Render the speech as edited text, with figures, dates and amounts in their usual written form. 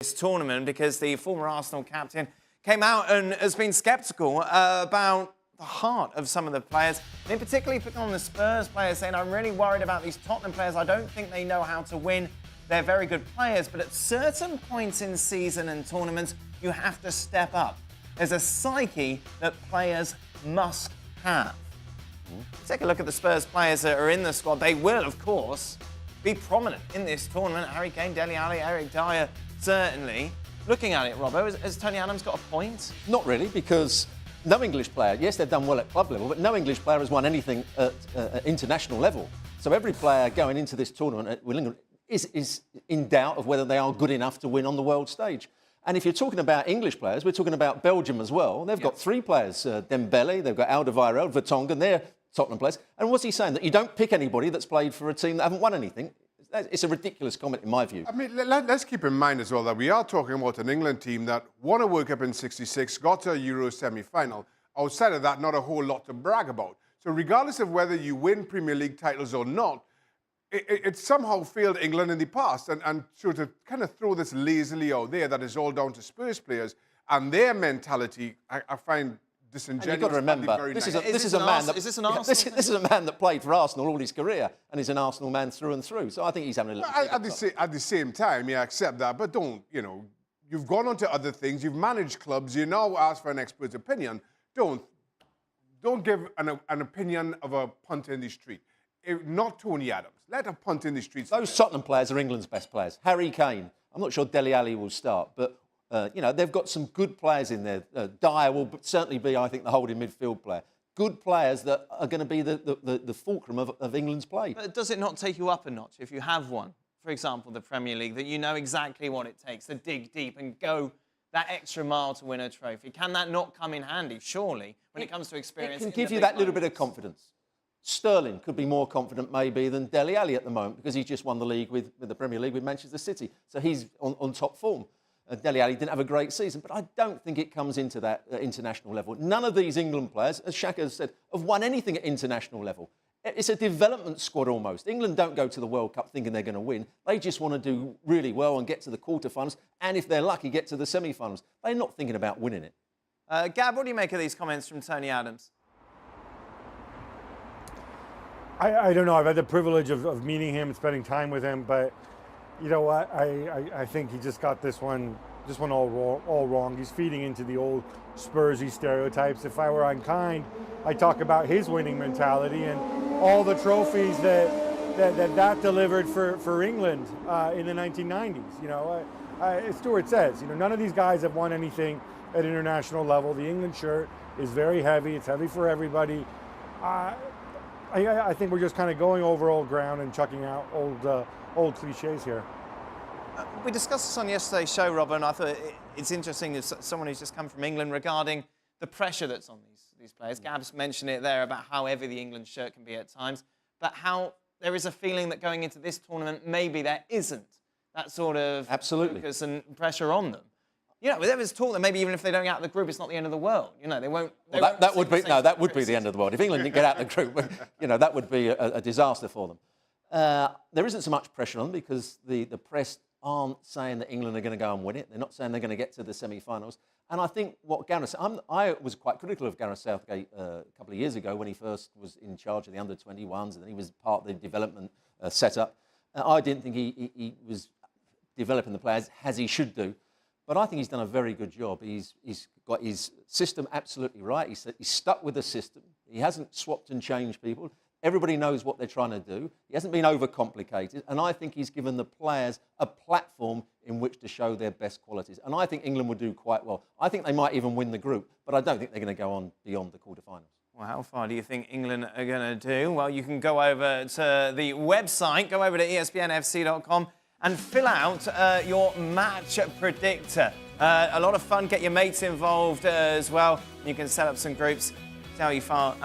This tournament, because the former Arsenal captain came out and has been sceptical about the heart of some of the players, and particularly picking on the Spurs players, saying, I'm really worried about these Tottenham players. I don't think they know how to win. They're very good players, but at certain points in season and tournaments, you have to step up. There's a psyche that players must have. Take a look at the Spurs players that are in the squad. They will, of course, be prominent in this tournament. Harry Kane, Dele Alli, Eric Dier, certainly. Looking at it, Robbo, has Tony Adams got a point? Not really, because no English player, yes, they've done well at club level, but no English player has won anything at international level. So every player going into this tournament at England is in doubt of whether they are good enough to win on the world stage. And if you're talking about English players, we're talking about Belgium as well. They've got three players, Dembele, they've got Alderweireld, Vertonghen, they're Tottenham players. And what's he saying? That you don't pick anybody that's played for a team that haven't won anything? It's a ridiculous comment in my view. I mean, let's keep in mind as well that we are talking about an England team that won a World Cup in '66, got to a Euro semi-final. Outside of that, not a whole lot to brag about. So regardless of whether you win Premier League titles or not, it somehow failed England in the past. And so to kind of throw this lazily out there that is all down to Spurs players and their mentality, I find disingenuous. And you've got to remember, this is a man that played for Arsenal all his career and is an Arsenal man through and through. So I think he's having a little at the same time, yeah, I accept that, but don't, you've gone on to other things, you've managed clubs, you now ask for an expert's opinion. Don't give an opinion of a punter in the street. Not Tony Adams. Let a punt in the streets. Those Tottenham players are England's best players. Harry Kane. I'm not sure Dele Alli will start, but they've got some good players in there. Dier will certainly be, I think, the holding midfield player. Good players that are going to be the fulcrum of England's play. But does it not take you up a notch if you have won, for example, the Premier League, that you know exactly what it takes to dig deep and go that extra mile to win a trophy? Can that not come in handy, surely, when it comes to experience? It can give you that little bit of confidence. Sterling could be more confident maybe than Dele Alli at the moment because he's just won the league with the Premier League with Manchester City. So he's on top form. Dele Alli didn't have a great season, but I don't think it comes into that international level. None of these England players, as Shaka has said, have won anything at international level. It's a development squad almost. England don't go to the World Cup thinking they're going to win. They just want to do really well and get to the quarterfinals, and if they're lucky, get to the semi-finals. They're not thinking about winning it. Gab, what do you make of these comments from Tony Adams? I don't know. I've had the privilege of meeting him and spending time with him, but you know what? I think he just got this one all wrong. He's feeding into the old Spursy stereotypes. If I were unkind, I'd talk about his winning mentality and all the trophies that delivered for England in the 1990s. As Stuart says, none of these guys have won anything at international level. The England shirt is very heavy. It's heavy for everybody. I think we're just kind of going over old ground and chucking out old cliches here. We discussed this on yesterday's show, Robert, and I thought it's interesting as someone who's just come from England regarding the pressure that's on these players. Gab's mentioned it there about how heavy the England shirt can be at times, but how there is a feeling that going into this tournament, maybe there isn't that sort of focus and pressure on them. There was talk that maybe even if they don't get out of the group, it's not the end of the world. They won't. That would be the end of the world. If England didn't get out of the group, that would be a disaster for them. There isn't so much pressure on them because the press aren't saying that England are going to go and win it. They're not saying they're going to get to the semi-finals. And I think what Gareth, I was quite critical of Gareth Southgate a couple of years ago when he first was in charge of the under-21s and then he was part of the development setup. I didn't think he was developing the players as he should do. But I think he's done a very good job. He's got his system absolutely right. He's stuck with the system. He hasn't swapped and changed people. Everybody knows what they're trying to do. He hasn't been overcomplicated. And I think he's given the players a platform in which to show their best qualities. And I think England will do quite well. I think they might even win the group, but I don't think they're going to go on beyond the quarterfinals. Well, how far do you think England are going to do? Well, you can go over to the website, go over to espnfc.com and fill out your match predictor. A lot of fun. Get your mates involved as well. You can set up some groups. See how far